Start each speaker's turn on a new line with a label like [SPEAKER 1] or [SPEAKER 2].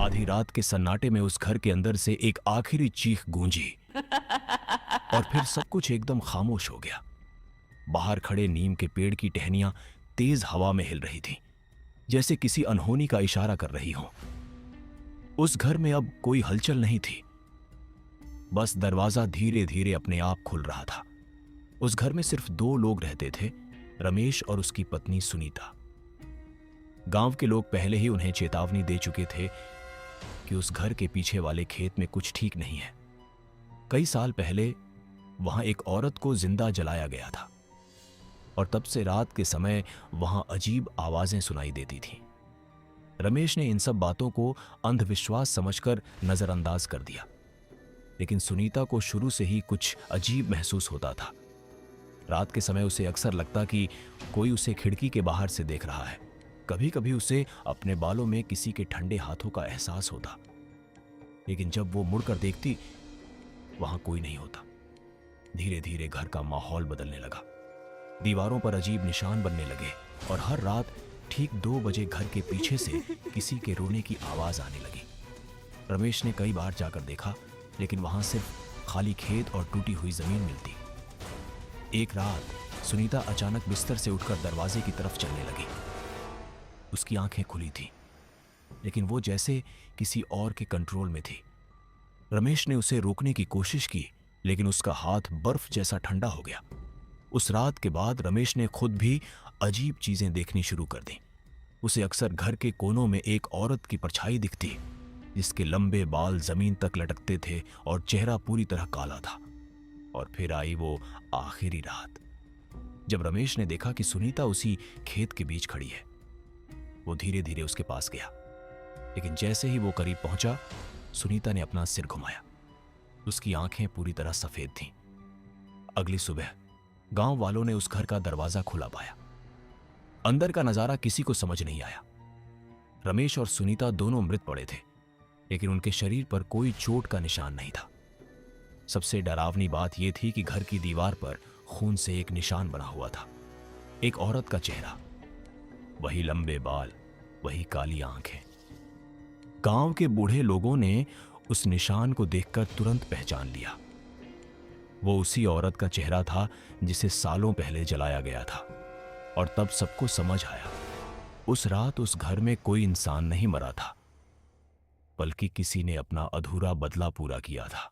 [SPEAKER 1] आधी रात के सन्नाटे में उस घर के अंदर से एक आखिरी चीख गूंजी और फिर सब कुछ एकदम खामोश हो गया। बाहर खड़े नीम के पेड़ की टहनियां तेज हवा में हिल रही थीं, जैसे किसी अनहोनी का इशारा कर रही हों। उस घर में अब कोई हलचल नहीं थी, बस दरवाजा धीरे धीरे अपने आप खुल रहा था। उस घर में सिर्फ 2 लोग रहते थे, रमेश और उसकी पत्नी सुनीता। गांव के लोग पहले ही उन्हें चेतावनी दे चुके थे कि उस घर के पीछे वाले खेत में कुछ ठीक नहीं है। कई साल पहले वहां एक औरत को जिंदा जलाया गया था और तब से रात के समय वहां अजीब आवाजें सुनाई देती थीं। रमेश ने इन सब बातों को अंधविश्वास समझकर नजरअंदाज कर दिया, लेकिन सुनीता को शुरू से ही कुछ अजीब महसूस होता था। रात के समय उसे अक्सर लगता कि कोई उसे खिड़की के बाहर से देख रहा है। कभी कभी उसे अपने बालों में किसी के ठंडे हाथों का एहसास होता, लेकिन जब वो मुड़कर देखती वहां कोई नहीं होता। धीरे धीरे घर का माहौल बदलने लगा। दीवारों पर अजीब निशान बनने लगे और हर रात ठीक 2 बजे घर के पीछे से किसी के रोने की आवाज आने लगी। रमेश ने कई बार जाकर देखा, लेकिन वहां सिर्फ खाली खेत और टूटी हुई जमीन मिलती। एक रात सुनीता अचानक बिस्तर से उठकर दरवाजे की तरफ चलने लगी। उसकी आंखें खुली थीं, लेकिन वो जैसे किसी और के कंट्रोल में थी। रमेश ने उसे रोकने की कोशिश की, लेकिन उसका हाथ बर्फ जैसा ठंडा हो गया। उस रात के बाद रमेश ने खुद भी अजीब चीजें देखनी शुरू कर दी। उसे अक्सर घर के कोनों में एक औरत की परछाई दिखती, जिसके लंबे बाल जमीन तक लटकते थे और चेहरा पूरी तरह काला था। और फिर आई वो आखिरी रात, जब रमेश ने देखा कि सुनीता उसी खेत के बीच खड़ी है। वो धीरे धीरे उसके पास गया, लेकिन जैसे ही वो करीब पहुंचा, सुनीता ने अपना सिर घुमाया। उसकी आंखें पूरी तरह सफेद थीं। अगली सुबह गांव वालों ने उस घर का दरवाजा खुला पाया। अंदर का नजारा किसी को समझ नहीं आया। रमेश और सुनीता दोनों मृत पड़े थे, लेकिन उनके शरीर पर कोई चोट का निशान नहीं था। सबसे डरावनी बात यह थी कि घर की दीवार पर खून से एक निशान बना हुआ था। एक औरत का चेहरा, वही लंबे बाल, वही काली आंखें। गांव के बूढ़े लोगों ने उस निशान को देखकर तुरंत पहचान लिया। वो उसी औरत का चेहरा था जिसे सालों पहले जलाया गया था। और तब सबको समझ आया, उस रात उस घर में कोई इंसान नहीं मरा था, बल्कि किसी ने अपना अधूरा बदला पूरा किया था।